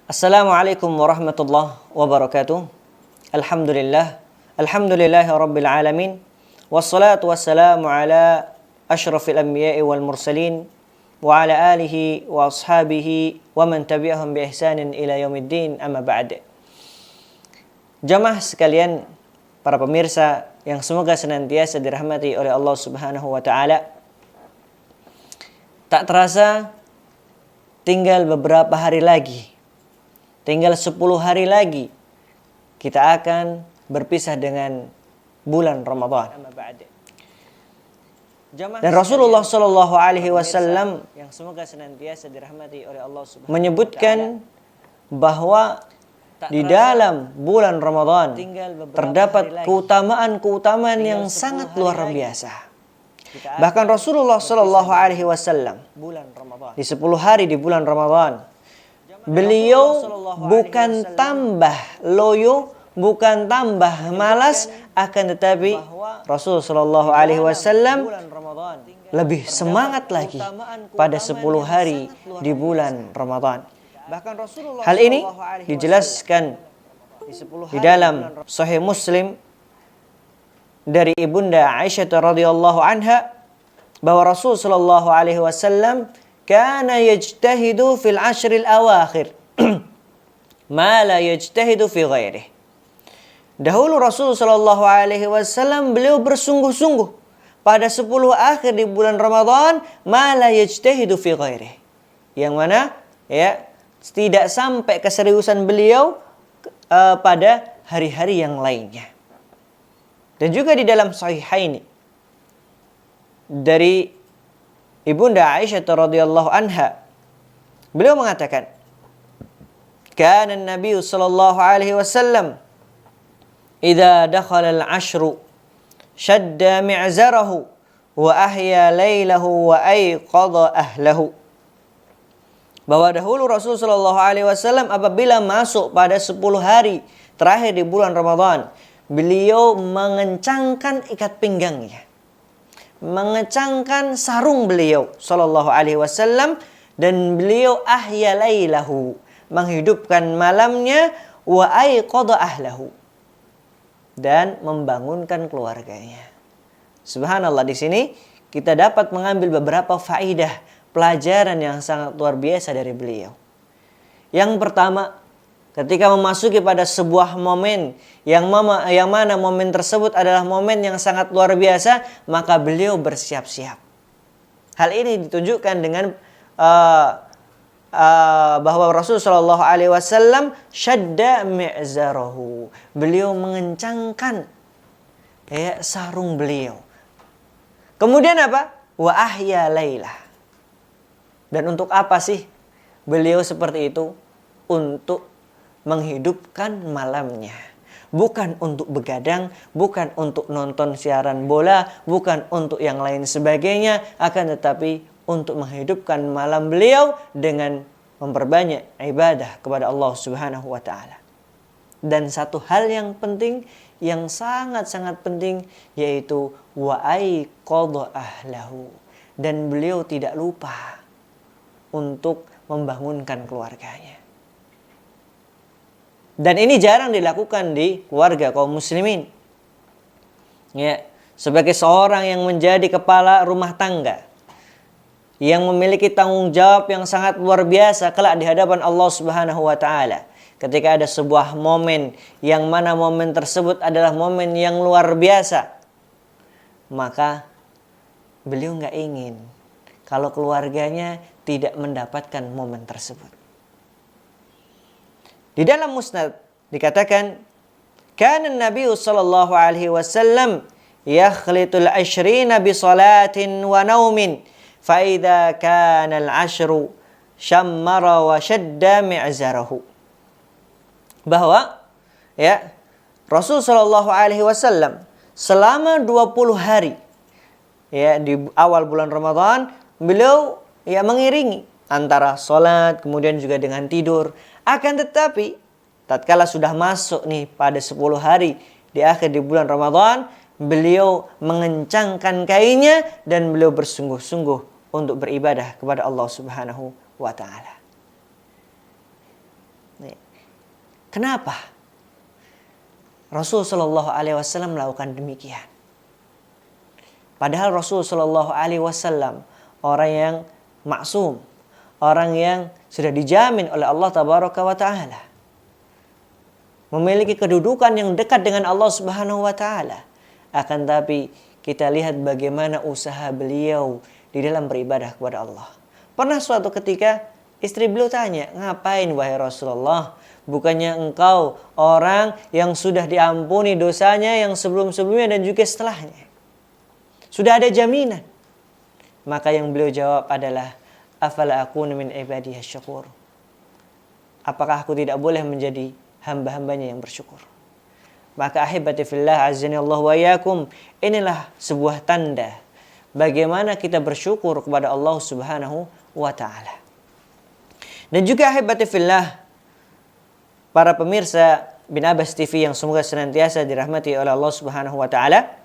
Assalamualaikum warahmatullahi wabarakatuh. Alhamdulillahi rabbil alamin. Wassalatu wassalamu ala asyrafil anbiya'i wal mursalin wa ala alihi wa ashabihi wa man tabi'ahum bi ihsanin ila yaumiddin, amma ba'd. Jamaah sekalian, para pemirsa yang semoga senantiasa dirahmati oleh Allah Subhanahu wa taala. Tak terasa tinggal beberapa hari lagi, tinggal 10 hari lagi kita akan berpisah dengan bulan Ramadan. Dan Rasulullah Shallallahu Alaihi Wasallam yang semoga senantiasa dirahmati oleh Allah Subhanahu menyebutkan bahwa di dalam bulan Ramadan terdapat keutamaan-keutamaan yang sangat luar biasa. Bahkan Rasulullah Shallallahu Alaihi Wasallam di 10 hari di bulan Ramadan, beliau bukan tambah loyo, bukan tambah malas, akan tetapi Rasul Shallallahu Alaihi Wasallam lebih semangat lagi pada 10 hari di bulan Ramadan. Hal ini dijelaskan di dalam Sahih Muslim dari Ibunda Aisyah radhiyallahu anha bahwa Rasul Shallallahu Alaihi Wasallam kana yajtahidu fil ashril awakhir ma la yajtahidu fi ghairihi. Dahulu Rasul Shallallahu Alaihi Wasallam beliau bersungguh-sungguh pada 10 akhir di bulan Ramadan, ma la yajtahidu fi ghairihi, yang mana ya tidak sampai keseriusan beliau pada hari-hari yang lainnya. Dan juga di dalam Sahihaini dari Ibunda Aisyah radhiyallahu anha, beliau mengatakan, kana an-nabiy sallallahu alaihi wasallam idza dakhala al-ashru shadda mi'zarahu wa ahya lailahu wa ayqadha ahlahu. Bahwa dahulu Rasul sallallahu alaihi wasallam apabila masuk pada 10 hari terakhir di bulan Ramadan, beliau mengencangkan ikat pinggangnya, mengencangkan sarung beliau sallallahu alaihi wasallam, dan beliau ahya lailahu, menghidupkan malamnya, wa ayqadha ahlahu, dan membangunkan keluarganya. Subhanallah, di sini kita dapat mengambil beberapa faidah, pelajaran yang sangat luar biasa dari beliau. Yang pertama, ketika memasuki pada sebuah momen yang mana momen tersebut adalah momen yang sangat luar biasa, maka beliau bersiap-siap. Hal ini ditunjukkan dengan bahwa Rasulullah Shallallahu Alaihi Wasallam syadda mi'zarahu, beliau mengencangkan sarung beliau. Kemudian apa? Wa ahya lailah. Dan untuk apa sih beliau seperti itu? Untuk menghidupkan malamnya. Bukan untuk begadang, bukan untuk nonton siaran bola, bukan untuk yang lain sebagainya, akan tetapi untuk menghidupkan malam beliau dengan memperbanyak ibadah kepada Allah Subhanahu wa taala. Dan satu hal yang penting, yang sangat-sangat penting, yaitu wa ayqadha ahlahu, dan beliau tidak lupa untuk membangunkan keluarganya. Dan ini jarang dilakukan di keluarga kaum muslimin. Ya, sebagai seorang yang menjadi kepala rumah tangga, yang memiliki tanggung jawab yang sangat luar biasa kelak di hadapan Allah Subhanahu wa taala. Ketika ada sebuah momen yang mana momen tersebut adalah momen yang luar biasa, maka beliau nggak ingin kalau keluarganya tidak mendapatkan momen tersebut. Di dalam Musnad dikatakan, kana an-nabiy sallallahu alaihi wasallam yakhlitul 'ashrina bi salatin wa naumin, fa idza kana al-'ashru syammara wa shadda mi'zarahu. Bahwa ya Rasul sallallahu alaihi wasallam selama 20 hari ya di awal bulan Ramadan, beliau ya mengiringi antara salat kemudian juga dengan tidur. Akan tetapi tatkala sudah masuk nih pada 10 hari di akhir di bulan Ramadan, beliau mengencangkan kainnya dan beliau bersungguh-sungguh untuk beribadah kepada Allah Subhanahu wa taala. Kenapa Rasul Shallallahu Alaihi Wasallam melakukan demikian? Padahal Rasul Shallallahu Alaihi Wasallam orang yang maksum, orang yang sudah dijamin oleh Allah Tabaraka wa Taala, memiliki kedudukan yang dekat dengan Allah Subhanahu wa Taala. Akan tapi kita lihat bagaimana usaha beliau di dalam beribadah kepada Allah. Pernah suatu ketika istri beliau tanya, "Ngapain wahai Rasulullah? Bukannya engkau orang yang sudah diampuni dosanya yang sebelum-sebelumnya dan juga setelahnya? Sudah ada jaminan." Maka yang beliau jawab adalah, "Afala akunu min ibadiyah syakur." Apakah aku tidak boleh menjadi hamba-hambanya yang bersyukur? Maka ahibati fillah azani Allah wa yakum, inilah sebuah tanda bagaimana kita bersyukur kepada Allah Subhanahu wa Ta'ala. Dan juga ahibati fillah, para pemirsa Bin Abbas TV yang semoga senantiasa dirahmati oleh Allah Subhanahu wa Ta'ala.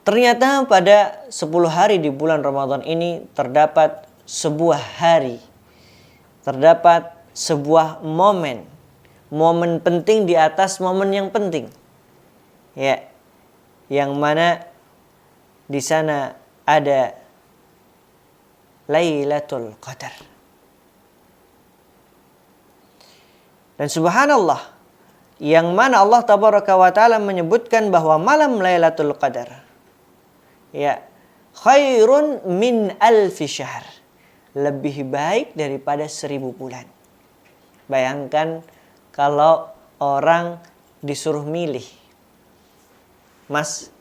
Ternyata pada 10 hari di bulan Ramadan ini terdapat sebuah hari, terdapat sebuah momen penting di atas momen yang penting. Ya, yang mana di sana ada Lailatul Qadar. Dan subhanallah, yang mana Allah Tabaraka wa Ta'ala menyebutkan bahwa malam Lailatul Qadar, ya, khairun min alfi syahr, lebih baik daripada 1000 bulan. Bayangkan kalau orang disuruh milih, "Mas,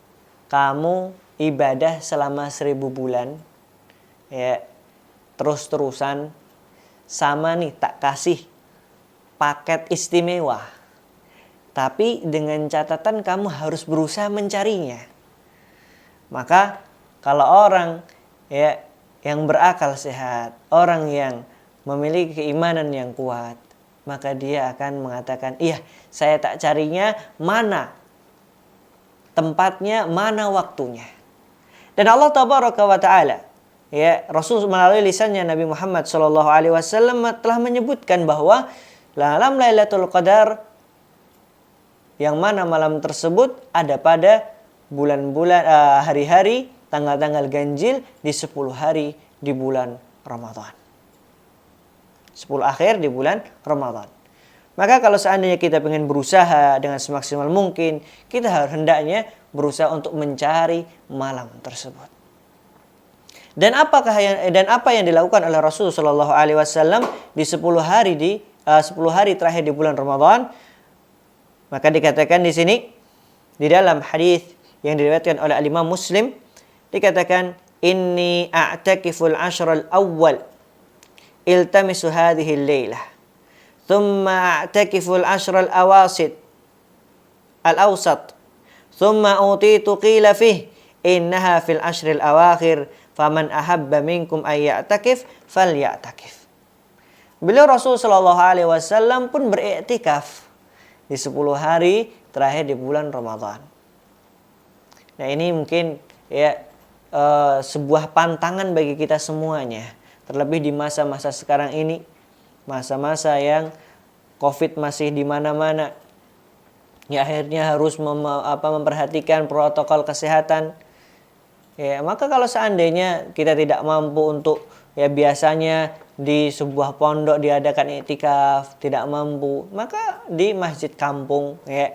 kamu ibadah selama 1000 bulan, ya, terus-terusan, sama nih tak kasih paket istimewa. Tapi dengan catatan kamu harus berusaha mencarinya." Maka kalau orang, ya, yang berakal sehat, orang yang memiliki keimanan yang kuat, maka dia akan mengatakan, "Iya, saya tak carinya, mana tempatnya, mana waktunya." Dan Allah Tabaraka wa Ta'ala, ya, Rasul melalui lisannya Nabi Muhammad SAW telah menyebutkan bahwa dalam Lailatul Qadar, yang mana malam tersebut ada pada bulan-bulan, hari-hari, tanggal-tanggal ganjil di 10 hari di bulan Ramadan. 10 akhir di bulan Ramadan. Maka kalau seandainya kita ingin berusaha dengan semaksimal mungkin, kita harus hendaknya berusaha untuk mencari malam tersebut. Dan apa yang dilakukan oleh Rasul Shallallahu Alaihi Wasallam di 10 hari terakhir di bulan Ramadan? Maka dikatakan di sini di dalam hadis yang diriwayatkan oleh Imam Muslim, dikatakan, "Inni a'takiful ashral awwal iltamisu hadhihi al-lailah, thumma a'takiful ashral awasit al-awsat, thumma utitu qila fih innaha fil ashril awakhir, faman ahabba minkum ay ya'takif falya'takif." Beliau Rasul sallallahu alaihi wasallam pun beriktikaf di 10 hari terakhir di bulan Ramadan. Nah, ini mungkin, ya, sebuah pantangan bagi kita semuanya, terlebih di masa-masa sekarang ini, masa-masa yang Covid masih di mana-mana. Ya, akhirnya harus memperhatikan protokol kesehatan. Ya, maka kalau seandainya kita tidak mampu untuk, ya, biasanya di sebuah pondok diadakan iktikaf, tidak mampu, maka di masjid kampung, ya,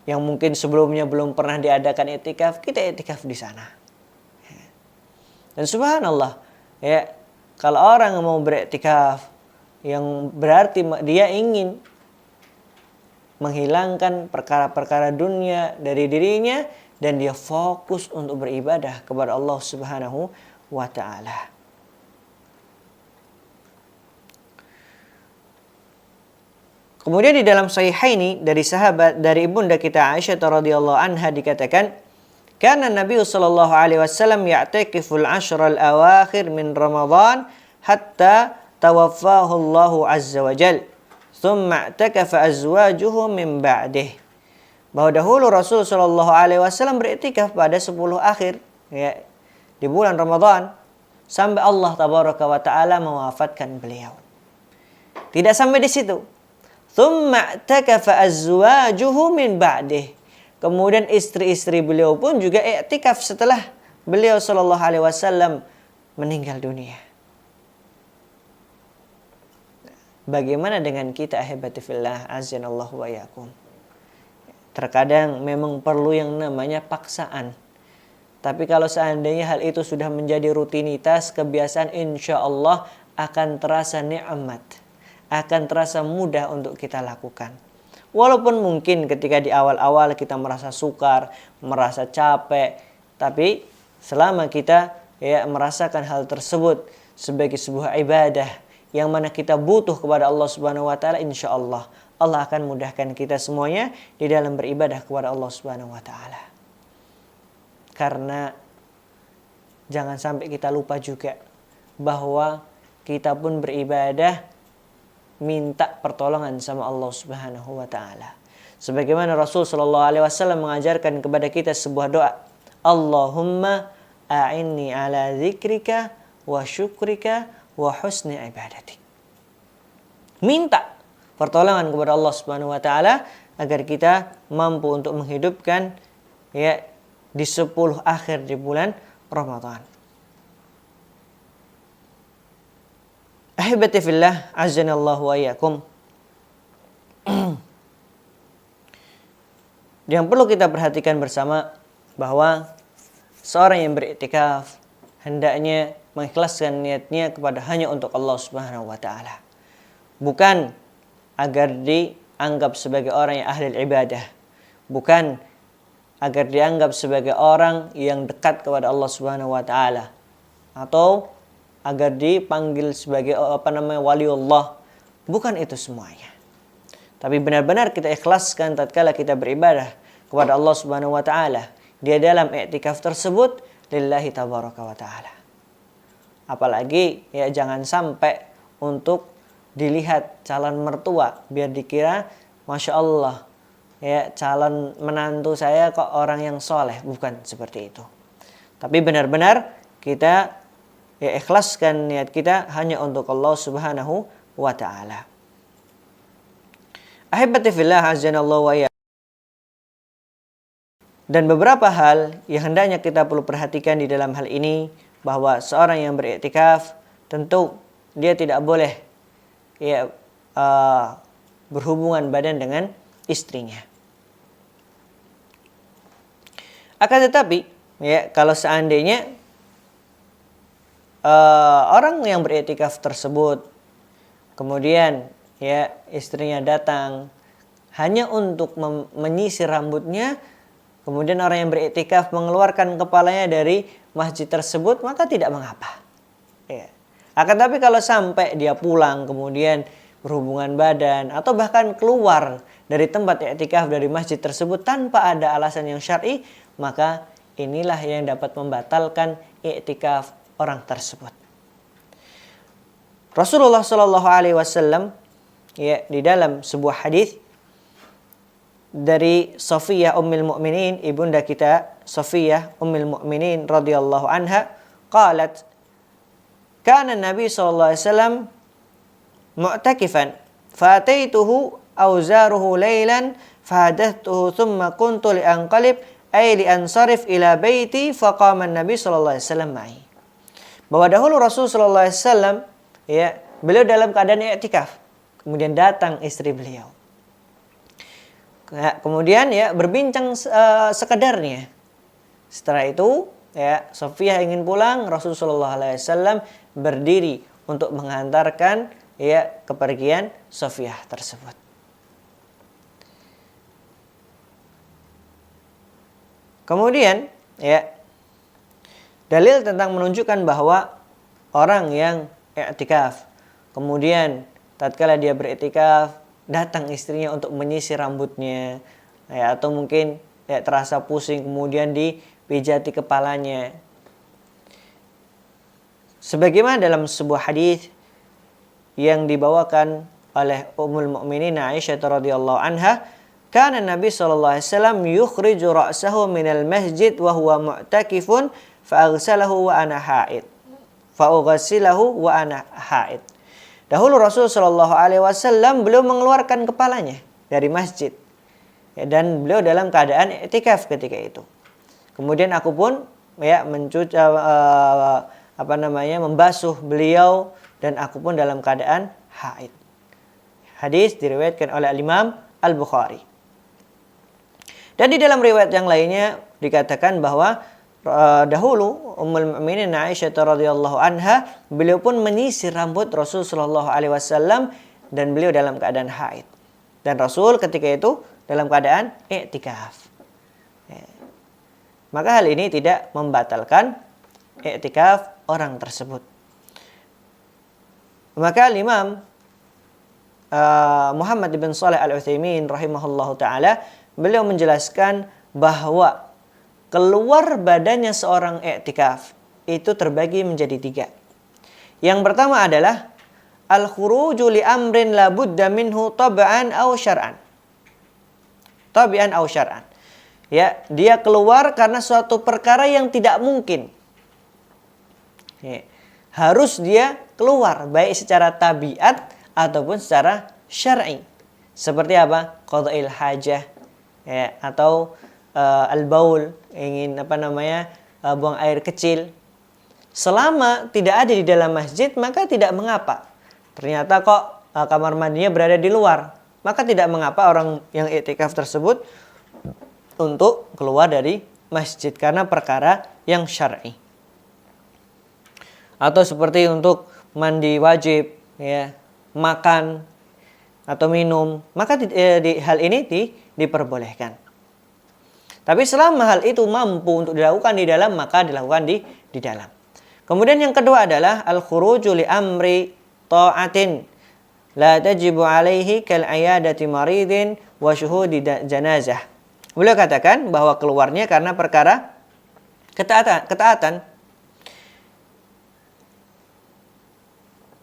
yang mungkin sebelumnya belum pernah diadakan iktikaf, kita iktikaf di sana. Dan subhanallah, ya, kalau orang mau beriktikaf, yang berarti dia ingin menghilangkan perkara-perkara dunia dari dirinya dan dia fokus untuk beribadah kepada Allah Subhanahu wa Ta'ala. Kemudian di dalam Sahihaini dari sahabat, dari ibunda kita Aisyah radhiyallahu anha dikatakan, "Kana Nabi sallallahu alaihi wasallam ya'takiful ashral awakhir min Ramadan hatta tawaffahu Allah azza wa jal. Thumma i'takafa azwajuhu min ba'dih." Bahwa dahulu Rasul sallallahu alaihi wasallam beriktikaf pada 10 akhir, ya, di bulan Ramadan sampai Allah tabaraka wa taala mewafatkan beliau. Tidak sampai di situ. Tsumma i'takafa azwajuhu min ba'dih. Kemudian istri-istri beliau pun juga i'tikaf setelah beliau sallallahu alaihi wasallam meninggal dunia. Bagaimana dengan kita ahibati fillah azanallahu wa iyyakum? Terkadang memang perlu yang namanya paksaan. Tapi kalau seandainya hal itu sudah menjadi rutinitas, kebiasaan, insya Allah akan terasa nikmat. Akan terasa mudah untuk kita lakukan. Walaupun mungkin ketika di awal-awal kita merasa sukar, merasa capek. Tapi selama kita merasakan hal tersebut sebagai sebuah ibadah yang mana kita butuh kepada Allah Subhanahu wa taala, insya Allah Allah akan mudahkan kita semuanya di dalam beribadah kepada Allah Subhanahu wa taala. Karena jangan sampai kita lupa juga bahwa kita pun beribadah minta pertolongan sama Allah Subhanahu wa taala. Sebagaimana Rasul sallallahu alaihi wasallam mengajarkan kepada kita sebuah doa, Allahumma a'inni ala dzikrika wa syukrika wa husni ibadatik. Minta pertolongan kepada Allah Subhanahu wa taala agar kita mampu untuk menghidupkan di 10 akhir di bulan Ramadan. Ahibati fillah azanallahu wa iyyakum. Yang perlu kita perhatikan bersama bahwa seorang yang beriktikaf hendaknya mengikhlaskan niatnya kepada hanya untuk Allah Subhanahu wa taala. Bukan agar dianggap sebagai orang yang ahli ibadah. Bukan agar dianggap sebagai orang yang dekat kepada Allah Subhanahu wa taala atau agar dipanggil sebagai waliullah. Bukan itu semuanya. Tapi benar-benar kita ikhlaskan tatkala kita beribadah kepada Allah Subhanahu wa taala. Dia dalam i'tikaf tersebut lillahi tabaraka wa taala. Apalagi jangan sampai untuk dilihat calon mertua biar dikira Masya Allah calon menantu saya kok orang yang soleh. Bukan seperti itu. Tapi benar-benar kita ikhlaskan niat kita hanya untuk Allah Subhanahu wa ta'ala. Ahibati fillah azanallahu wa iyyakum. Dan beberapa hal yang hendaknya kita perlu perhatikan di dalam hal ini, bahwa seorang yang beriktikaf tentu dia tidak boleh berhubungan badan dengan istrinya. Akan tetapi kalau seandainya orang yang beriktikaf tersebut kemudian istrinya datang hanya untuk menyisir rambutnya, kemudian orang yang beriktikaf mengeluarkan kepalanya dari masjid tersebut, maka tidak mengapa. Akan tapi kalau sampai dia pulang kemudian berhubungan badan atau bahkan keluar dari tempat i'tikaf dari masjid tersebut tanpa ada alasan yang syar'i, maka inilah yang dapat membatalkan i'tikaf orang tersebut. Rasulullah Shallallahu Alaihi Wasallam di dalam sebuah hadis dari Safiyah Ummul Mukminin, ibunda kita Safiyah Ummul Mukminin radhiyallahu anha, qalat kana Nabi sallallahu alaihi wasallam mu'takifan fataituhu awzaruhu laylan fahadathuhu thumma kuntu lianqalib ay liansarif ila baiti faqama Nabi sallallahu alaihi wasallam ma'i. Bahwa dahulu Rasul sallallahu alaihi wasallam beliau dalam keadaan i'tikaf, kemudian datang istri beliau. Kemudian berbincang sekedarnya. Setelah itu Safiyah ingin pulang, Rasulullah SAW berdiri untuk mengantarkan kepergian Safiyah tersebut. Kemudian dalil tentang menunjukkan bahwa orang yang i'tikaf kemudian tatkala dia beriktikaf datang istrinya untuk menyisir rambutnya atau mungkin terasa pusing kemudian dipijati kepalanya. Sebagaimana dalam sebuah hadis yang dibawakan oleh Ummul Mukminin Aisyah radhiyallahu anha, kana Nabi sallallahu alaihi wasallam yukhriju ra'sahu minal masjid wa huwa mu'takifun fa aghsalahu wa ana haid. Fa ughsilahu wa ana haid. Dahulu Rasul Shallallahu Alaihi Wasallam beliau mengeluarkan kepalanya dari masjid, ya, dan beliau dalam keadaan i'tikaf ketika itu. Kemudian aku pun ya membasuh beliau dan aku pun dalam keadaan haid. Hadis diriwayatkan oleh Imam Al-Bukhari. Dan di dalam riwayat yang lainnya dikatakan bahwa dahulu Ummul Mukminin Aisyah radhiyallahu anha, beliau pun menyisir rambut Rasul sallallahu alaihi wasallam dan beliau dalam keadaan haid. Dan Rasul ketika itu dalam keadaan i'tikaf. Maka hal ini tidak membatalkan i'tikaf orang tersebut. Maka Imam Muhammad bin Shalih Al-Utsaimin rahimahullahu taala, beliau menjelaskan bahwa keluar badannya seorang i'tikaf itu terbagi menjadi 3. Yang pertama adalah al-khuruju li amrin la budda minhu tab'an aw syar'an. Tabi'an aw syar'an. Ya, dia keluar karena suatu perkara yang tidak mungkin. Ya, harus dia keluar baik secara tabiat ataupun secara syar'i. Seperti apa? Qada'il hajah, ya, atau al-baul, ingin buang air kecil. Selama tidak ada di dalam masjid maka tidak mengapa. Ternyata kok kamar mandinya berada di luar, maka tidak mengapa orang yang i'tikaf tersebut untuk keluar dari masjid karena perkara yang syar'i. Atau seperti untuk mandi wajib, ya, makan atau minum, maka hal ini diperbolehkan. Tapi selama hal itu mampu untuk dilakukan di dalam, maka dilakukan di dalam. Kemudian yang kedua adalah al-khuruju li amri ta'atin la tajibu alaihi kal ayadati maridin wa syuhudi janazah. Beliau katakan bahwa keluarnya karena perkara ketaatan.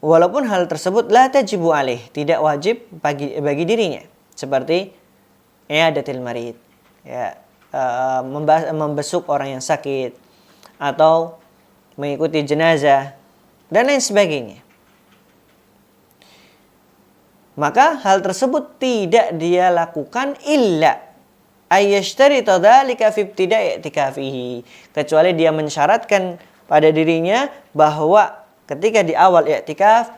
Walaupun hal tersebut la tajibu alaih, tidak wajib bagi dirinya, seperti i'adatil marid, ya, membesuk orang yang sakit atau mengikuti jenazah dan lain sebagainya. Maka hal tersebut tidak dia lakukan illa ayyashtarita dzalika fi ibtida'i i'tikafihi, kecuali dia mensyaratkan pada dirinya bahwa ketika di awal i'tikaf,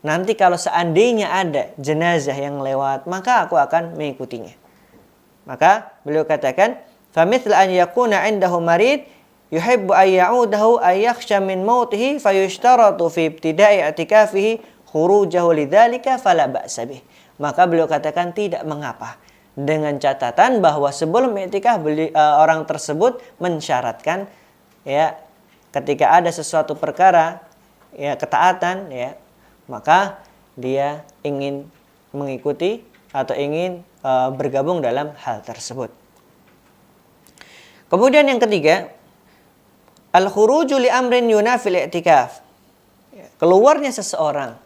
nanti kalau seandainya ada jenazah yang lewat, maka aku akan mengikutinya. Maka beliau katakan, فَمِثْلَ أَنْ يَكُونَ عِنْدَهُ مَرِيدٌ يُحِبُّ أَنْ يَعُودَهُ أَنْ يَخْشَى مِنْ مَوْتِهِ فَيُشْتَرَطُ فِي ابْتِدَاءِ اعْتِكَافِهِ خُرُوجَهُ لِذَلِكَ فَلَا بَأْسَ بِهِ. Maka beliau katakan tidak mengapa, dengan catatan bahwa sebelum i'tikaf orang tersebut mensyaratkan, ya, ketika ada sesuatu perkara, ya, ketaatan, ya, maka dia ingin mengikuti atau ingin bergabung dalam hal tersebut. Kemudian yang ketiga, al-khuruju li amrin yunafil i'tikaf. Keluarnya seseorang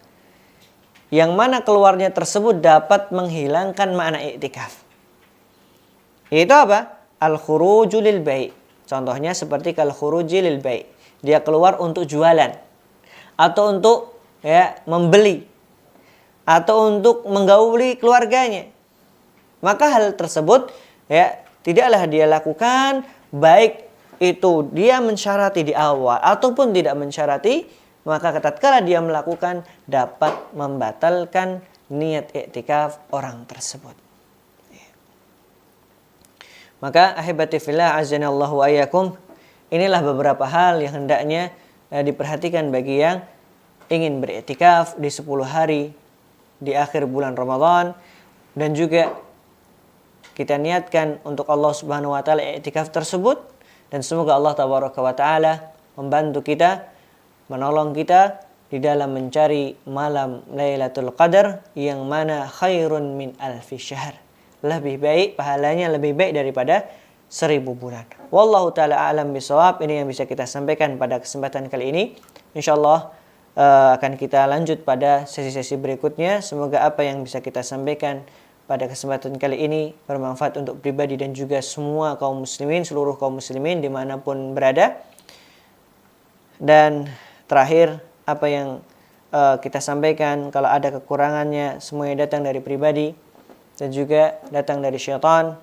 yang mana keluarnya tersebut dapat menghilangkan makna i'tikaf. Yaitu apa? Al-khuruju lil bai'. Contohnya seperti al-khuruji lil bai'. Dia keluar untuk jualan atau untuk, ya, membeli atau untuk menggauli keluarganya. Maka hal tersebut, ya, tidaklah dia lakukan, baik itu dia mensyarati di awal ataupun tidak mensyarati, maka tatkala dia melakukan dapat membatalkan niat i'tikaf orang tersebut. Maka ahibati fillah azanallahu wa iyyakum, inilah beberapa hal yang hendaknya diperhatikan bagi yang ingin beriktikaf di 10 hari di akhir bulan Ramadan, dan juga kita niatkan untuk Allah Subhanahu wa taala iktikaf tersebut, dan semoga Allah tabaraka wa taala membantu kita, menolong kita di dalam mencari malam Lailatul Qadar yang mana khairun min alfi syahr. Lebih baik, pahalanya lebih baik daripada 1000 bulan. Wallahu taala a'lam bishawab. Ini yang bisa kita sampaikan pada kesempatan kali ini. Insyaallah akan kita lanjut pada sesi-sesi berikutnya. Semoga apa yang bisa kita sampaikan pada kesempatan kali ini bermanfaat untuk pribadi dan juga semua kaum muslimin, seluruh kaum muslimin dimanapun berada. Dan terakhir, apa yang kita sampaikan. Kalau ada kekurangannya, semuanya datang dari pribadi dan juga datang dari syaitan.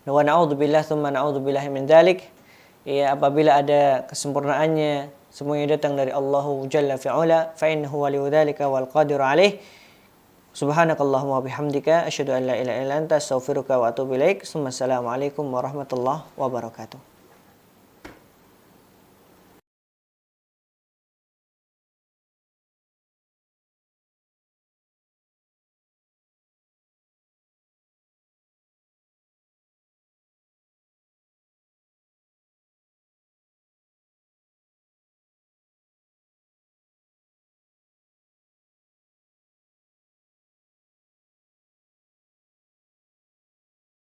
Wa na'udzubillah tsumma na'udzubillahi min dzalik. Ya, apabila ada kesempurnaannya, semuanya datang dari Allah Jalla fi'ala, fa innahu waliyudzalika wal qadiru alaih. Subhanakallahumma wa bihamdika asyhadu an la ilaha illa anta astaghfiruka wa atubu ilaik. Assalamualaikum warahmatullahi wabarakatuh.